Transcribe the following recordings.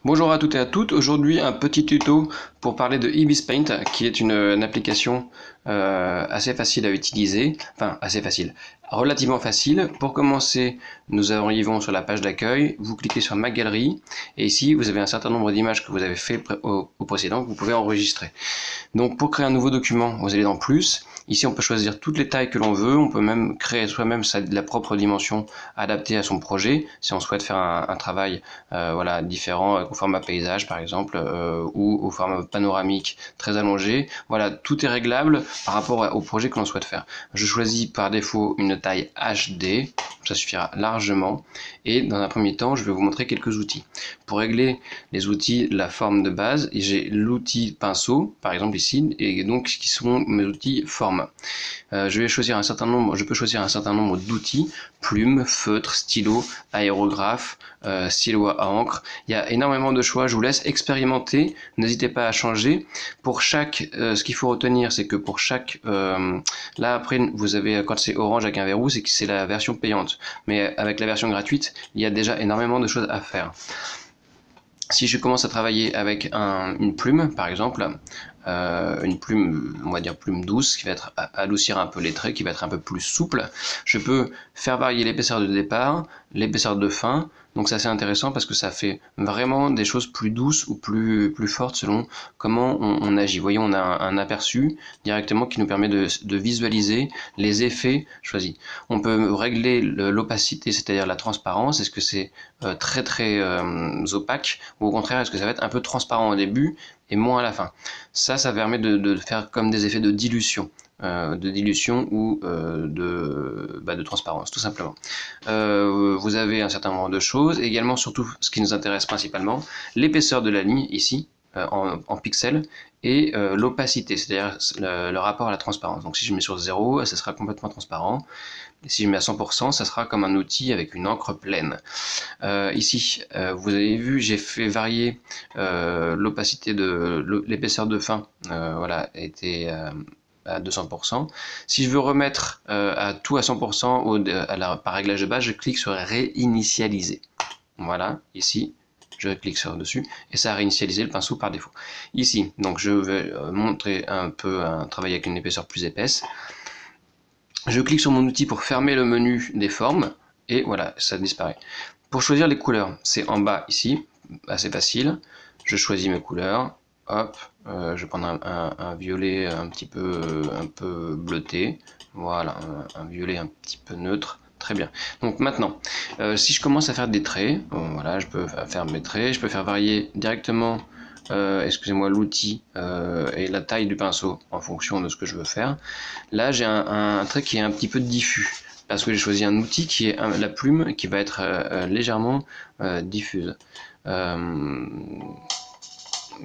Bonjour à toutes et à toutes, aujourd'hui un petit tuto pour parler de Ibis Paint qui est une application assez facile à utiliser, enfin assez facile, relativement facile. Pour commencer, nous arrivons sur la page d'accueil, vous cliquez sur ma galerie et ici vous avez un certain nombre d'images que vous avez fait au précédent que vous pouvez enregistrer. Donc pour créer un nouveau document, vous allez dans plus. Ici, on peut choisir toutes les tailles que l'on veut. On peut même créer soi-même la propre dimension adaptée à son projet. Si on souhaite faire un travail voilà, différent, au format paysage par exemple, ou au format panoramique très allongé. Voilà, tout est réglable par rapport au projet que l'on souhaite faire. Je choisis par défaut une taille HD. Ça suffira largement. Et dans un premier temps, je vais vous montrer quelques outils. Pour régler les outils, la forme de base, j'ai l'outil pinceau, par exemple ici, et donc qui sont mes outils forme. Je peux choisir un certain nombre d'outils, plumes, feutres, stylos, aérographes, stylo à encre. Il y a énormément de choix, je vous laisse expérimenter, n'hésitez pas à changer. Pour chaque, ce qu'il faut retenir, c'est que pour chaque, là après vous avez, quand c'est orange avec un verrou, c'est que c'est la version payante. Mais avec la version gratuite, il y a déjà énormément de choses à faire. Si je commence à travailler avec une plume, par exemple, une plume, on va dire plume douce, qui va être adoucir un peu les traits, qui va être un peu plus souple, je peux faire varier l'épaisseur de départ, l'épaisseur de fin. Donc c'est assez intéressant parce que ça fait vraiment des choses plus douces ou plus fortes selon comment on agit. Vous voyez, on a un aperçu directement qui nous permet de visualiser les effets choisis. On peut régler l'opacité, c'est-à-dire la transparence. Est-ce que c'est très opaque ou au contraire est-ce que ça va être un peu transparent au début et moins à la fin. Ça permet de faire comme des effets de dilution ou de transparence, tout simplement. Vous avez un certain nombre de choses, et également, surtout, ce qui nous intéresse principalement, l'épaisseur de la ligne, ici, en pixels, et l'opacité, c'est-à-dire le rapport à la transparence. Donc si je mets sur 0, ça sera complètement transparent. Et si je mets à 100%, ça sera comme un outil avec une encre pleine. Ici, vous avez vu, j'ai fait varier l'opacité de l'épaisseur de fin, voilà, était à 200%. Si je veux remettre à tout à 100% par réglage de base, je clique sur réinitialiser. Voilà, ici, je clique sur dessus et ça a réinitialisé le pinceau par défaut. Ici, donc je vais montrer un peu un travail avec une épaisseur plus épaisse. Je clique sur mon outil pour fermer le menu des formes et voilà, ça disparaît. Pour choisir les couleurs, c'est en bas ici, assez facile. Je choisis mes couleurs, hop, je vais prendre un violet un peu bleuté, voilà, un violet un petit peu neutre. Très bien. Donc maintenant, si je commence à faire des traits, voilà, je peux faire mes traits, je peux faire varier directement, excusez-moi, l'outil et la taille du pinceau en fonction de ce que je veux faire. Là, j'ai un trait qui est un petit peu diffus parce que j'ai choisi un outil qui est la plume qui va être légèrement diffuse.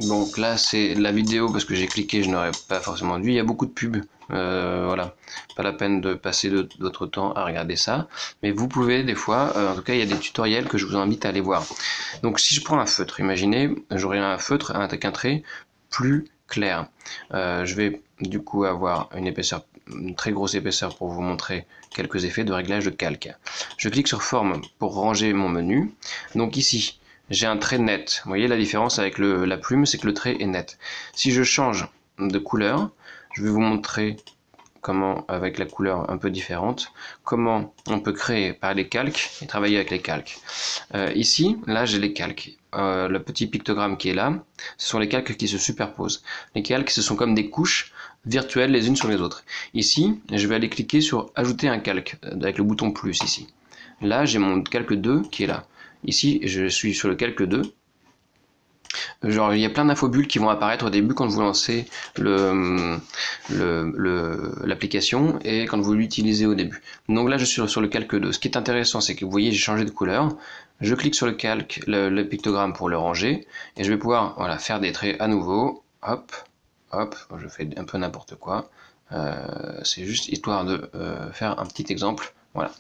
Donc là c'est la vidéo parce que j'ai cliqué, je n'aurais pas forcément dû, il y a beaucoup de pubs, voilà, pas la peine de passer d'autres temps à regarder ça, mais vous pouvez des fois, en tout cas il y a des tutoriels que je vous invite à aller voir. Donc si je prends un feutre, imaginez, j'aurai un feutre avec un trait plus clair, je vais du coup avoir une très grosse épaisseur pour vous montrer quelques effets de réglage de calque. Je clique sur forme pour ranger mon menu, donc ici, j'ai un trait net. Vous voyez la différence avec la plume, c'est que le trait est net. Si je change de couleur, je vais vous montrer comment, avec la couleur un peu différente, comment on peut créer par les calques et travailler avec les calques. Ici, là j'ai les calques. Le petit pictogramme qui est là, ce sont les calques qui se superposent. Les calques, ce sont comme des couches virtuelles les unes sur les autres. Ici, je vais aller cliquer sur ajouter un calque avec le bouton plus ici. Là, j'ai mon calque 2 qui est là. Ici, je suis sur le calque 2. Genre, il y a plein d'infobules qui vont apparaître au début quand vous lancez l'application et quand vous l'utilisez au début. Donc là, je suis sur le calque 2. Ce qui est intéressant, c'est que vous voyez, j'ai changé de couleur. Je clique sur le calque, le pictogramme pour le ranger et je vais pouvoir voilà, faire des traits à nouveau. Hop, hop, je fais un peu n'importe quoi. C'est juste histoire de faire un petit exemple. Voilà.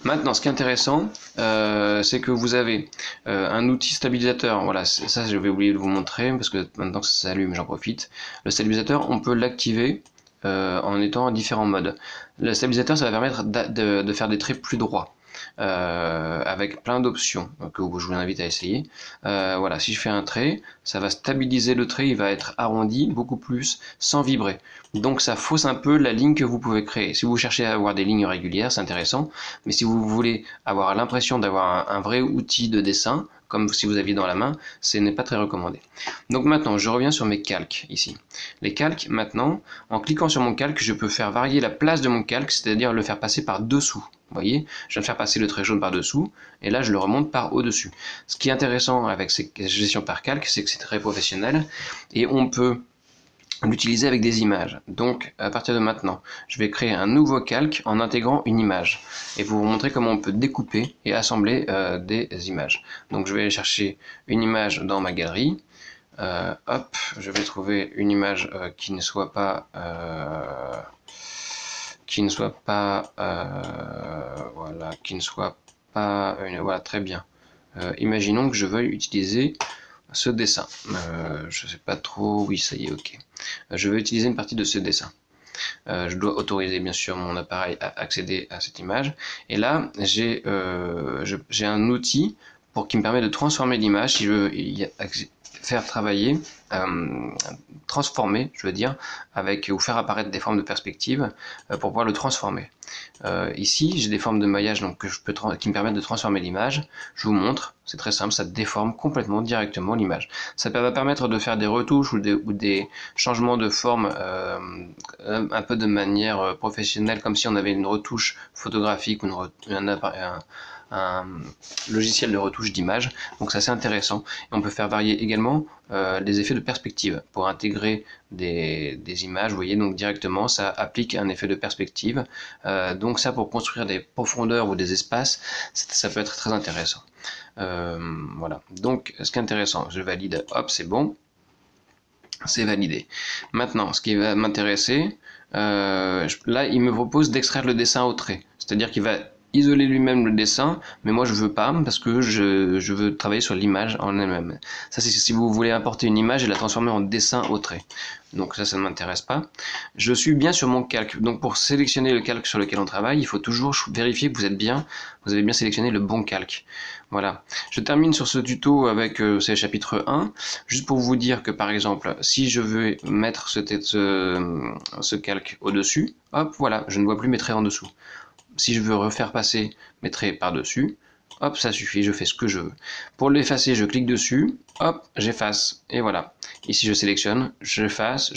Maintenant, ce qui est intéressant, c'est que vous avez un outil stabilisateur. Voilà, ça je vais oublier de vous montrer parce que maintenant que ça s'allume, j'en profite. Le stabilisateur, on peut l'activer en étant à différents modes. Le stabilisateur, ça va permettre de faire des traits plus droits. avec plein d'options que je vous invite à essayer. Voilà, si je fais un trait, ça va stabiliser le trait, il va être arrondi beaucoup plus sans vibrer. Donc ça fausse un peu la ligne que vous pouvez créer. Si vous cherchez à avoir des lignes régulières, c'est intéressant, mais si vous voulez avoir l'impression d'avoir un vrai outil de dessin, comme si vous aviez dans la main, ce n'est pas très recommandé. Donc maintenant, je reviens sur mes calques ici. Les calques, maintenant, en cliquant sur mon calque, je peux faire varier la place de mon calque, c'est-à-dire le faire passer par dessous. Vous voyez, je viens de faire passer le trait jaune par dessous, et là je le remonte par au-dessus. Ce qui est intéressant avec ces gestions par calque, c'est que c'est très professionnel, et on peut l'utiliser avec des images. Donc à partir de maintenant, je vais créer un nouveau calque en intégrant une image et vous montrer comment on peut découper et assembler des images. Donc je vais aller chercher une image dans ma galerie. Hop, je vais trouver une image qui ne soit pas voilà, très bien. Imaginons que je veuille utiliser ce dessin. Je sais pas trop, oui ça y est, ok. Je vais utiliser une partie de ce dessin. Je dois autoriser bien sûr mon appareil à accéder à cette image. Et là, j'ai un outil qui me permet de transformer l'image si je veux faire travailler, transformer, je veux dire, ou faire apparaître des formes de perspective pour pouvoir le transformer. Ici, j'ai des formes de maillage donc, qui me permettent de transformer l'image. Je vous montre, c'est très simple, ça déforme complètement directement l'image. Ça va permettre de faire des retouches ou des changements de forme un peu de manière professionnelle, comme si on avait une retouche photographique ou un logiciel de retouche d'image. Donc c'est assez intéressant. Et on peut faire varier également les effets de perspective pour intégrer des images. Vous voyez, donc directement ça applique un effet de perspective. Donc ça, pour construire des profondeurs ou des espaces, ça peut être très intéressant. Voilà, donc ce qui est intéressant, je valide, hop, c'est bon, c'est validé. Maintenant, ce qui va m'intéresser, là il me propose d'extraire le dessin au trait, c'est-à-dire qu'il va isoler lui-même le dessin, mais moi je veux pas parce que je veux travailler sur l'image en elle-même. Ça c'est si vous voulez importer une image et la transformer en dessin au trait. Donc ça ne m'intéresse pas. Je suis bien sur mon calque. Donc pour sélectionner le calque sur lequel on travaille, il faut toujours vérifier que vous avez bien sélectionné le bon calque. Voilà. Je termine sur ce tuto avec c'est le chapitre 1, juste pour vous dire que par exemple, si je veux mettre ce calque au-dessus, hop, voilà, je ne vois plus mes traits en dessous. Si je veux refaire passer mes traits par-dessus, hop, ça suffit, je fais ce que je veux. Pour l'effacer, je clique dessus, hop, j'efface, et voilà. Ici, je sélectionne, j'efface,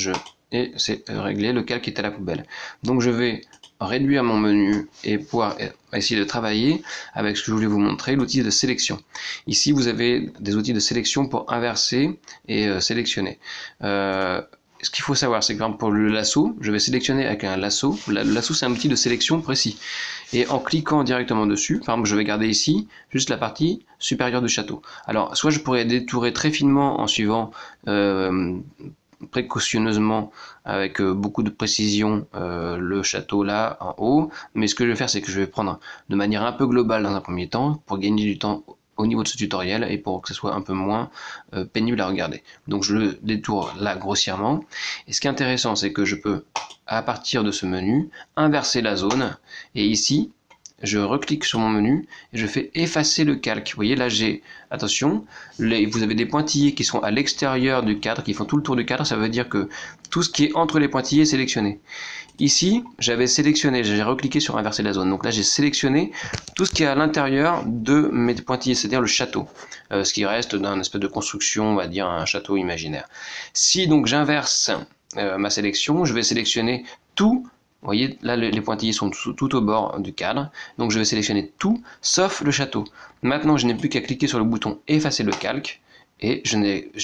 et c'est réglé, le calque est à la poubelle. Donc je vais réduire mon menu et pouvoir essayer de travailler avec ce que je voulais vous montrer, l'outil de sélection. Ici, vous avez des outils de sélection pour inverser et sélectionner. Ce qu'il faut savoir, c'est que par exemple pour le lasso, je vais sélectionner avec un lasso. Le lasso, c'est un outil de sélection précis. Et en cliquant directement dessus, par exemple, je vais garder ici juste la partie supérieure du château. Alors, soit je pourrais détourer très finement en suivant précautionneusement, avec beaucoup de précision, le château là en haut. Mais ce que je vais faire, c'est que je vais prendre de manière un peu globale dans un premier temps, pour gagner du temps au niveau de ce tutoriel et pour que ce soit un peu moins pénible à regarder. Donc je le détourne là grossièrement. Et ce qui est intéressant, c'est que je peux, à partir de ce menu, inverser la zone. Et ici, je reclique sur mon menu et je fais effacer le calque. Vous voyez, là j'ai, attention, vous avez des pointillés qui sont à l'extérieur du cadre, qui font tout le tour du cadre. Ça veut dire que tout ce qui est entre les pointillés est sélectionné. Ici, j'avais sélectionné, j'ai recliqué sur inverser la zone. Donc là, j'ai sélectionné tout ce qui est à l'intérieur de mes pointillés, c'est-à-dire le château. Ce qui reste d'un espèce de construction, on va dire un château imaginaire. Si donc j'inverse ma sélection, je vais sélectionner tout. Vous voyez, là, les pointillés sont tout au bord du cadre. Donc je vais sélectionner tout, sauf le château. Maintenant, je n'ai plus qu'à cliquer sur le bouton effacer le calque. Et je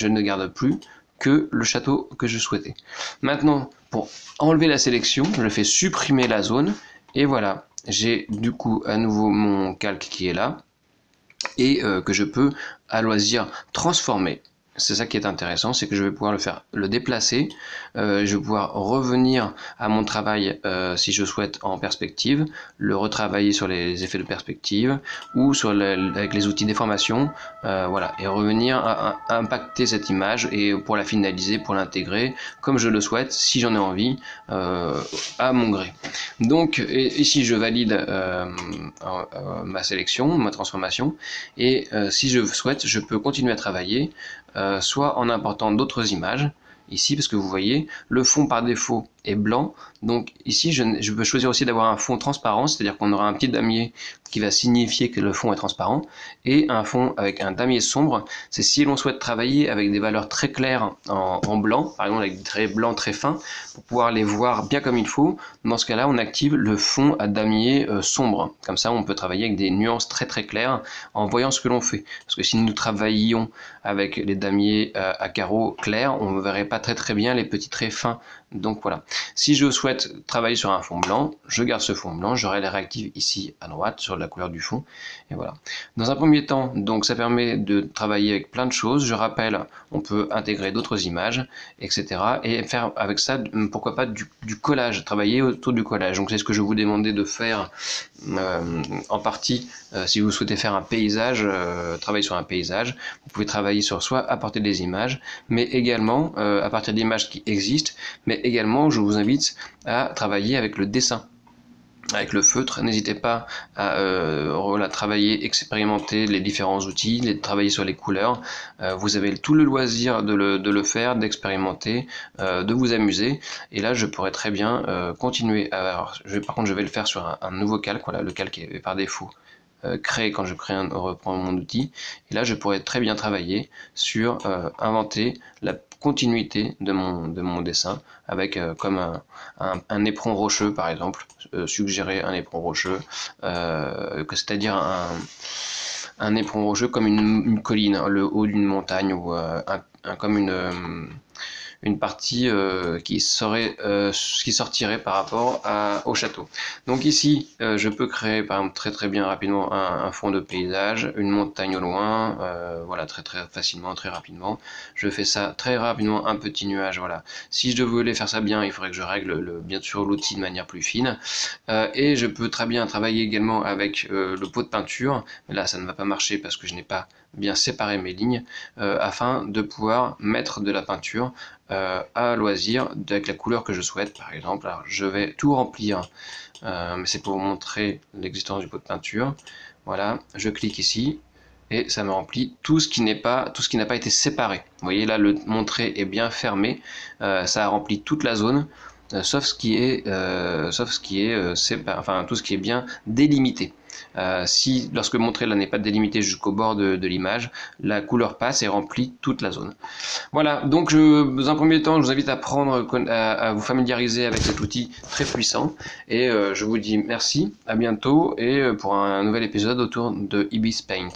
ne garde plus que le château que je souhaitais. Maintenant, pour enlever la sélection, je fais supprimer la zone, et voilà, j'ai du coup à nouveau mon calque qui est là, et que je peux à loisir transformer. c'est ça qui est intéressant, c'est que je vais pouvoir le déplacer, je vais pouvoir revenir à mon travail si je souhaite en perspective, le retravailler sur les effets de perspective ou avec les outils déformation, voilà, et revenir à impacter cette image et pour la finaliser, pour l'intégrer comme je le souhaite, si j'en ai envie, à mon gré. Donc ici je valide ma sélection, ma transformation, et si je souhaite, je peux continuer à travailler, soit en important d'autres images, ici, parce que vous voyez, le fond par défaut est blanc, donc ici je peux choisir aussi d'avoir un fond transparent, c'est-à-dire qu'on aura un petit damier qui va signifier que le fond est transparent, et un fond avec un damier sombre, c'est si l'on souhaite travailler avec des valeurs très claires en blanc, par exemple avec des traits blancs très fins, pour pouvoir les voir bien comme il faut. Dans ce cas-là, on active le fond à damier sombre, comme ça on peut travailler avec des nuances très très claires en voyant ce que l'on fait, parce que si nous travaillions avec les damiers à carreaux clairs, on ne verrait pas très très bien les petits traits fins. Donc voilà, si je souhaite travailler sur un fond blanc, je garde ce fond blanc, j'aurai les réactives ici à droite sur la couleur du fond, et voilà. Dans un premier temps, donc ça permet de travailler avec plein de choses, je rappelle, on peut intégrer d'autres images, etc. et faire avec ça, pourquoi pas du collage, travailler autour du collage. Donc c'est ce que je vous demandais de faire en partie si vous souhaitez faire un paysage, travailler sur un paysage, vous pouvez travailler sur soit apporter des images, mais également à partir d'images qui existent, mais également je vous invite à travailler avec le dessin, avec le feutre. N'hésitez pas à travailler, expérimenter les différents outils, travailler sur les couleurs. Vous avez tout le loisir de le faire, d'expérimenter, de vous amuser. Et là, je pourrais très bien continuer. Par contre, je vais le faire sur un nouveau calque, voilà, le calque est par défaut créé quand je reprends mon outil. Et là, je pourrais très bien travailler sur inventer la continuité de mon dessin avec comme un éperon rocheux par exemple, suggérer un éperon rocheux, c'est-à-dire un éperon rocheux comme une colline, le haut d'une montagne ou comme une partie qui sortirait par rapport au château. Donc ici, je peux créer par exemple très bien rapidement un fond de paysage, une montagne au loin, voilà, très facilement, très rapidement. Je fais ça très rapidement, un petit nuage, voilà. Si je voulais faire ça bien, il faudrait que je règle bien sûr l'outil de manière plus fine. Et je peux très bien travailler également avec le pot de peinture, mais là ça ne va pas marcher parce que je n'ai pas bien séparé mes lignes, afin de pouvoir mettre de la peinture à loisir avec la couleur que je souhaite. Par exemple, alors je vais tout remplir, mais c'est pour vous montrer l'existence du pot de peinture. Voilà, je clique ici et ça me remplit tout ce qui n'a pas été séparé. Vous voyez là, mon trait est bien fermé, ça a rempli toute la zone, sauf ce qui est enfin tout ce qui est bien délimité. Si lorsque mon trait là n'est pas délimité jusqu'au bord de l'image, la couleur passe et remplit toute la zone. Voilà, donc dans un premier temps, je vous invite à vous familiariser avec cet outil très puissant, et je vous dis merci, à bientôt, et pour un nouvel épisode autour de Ibis Paint.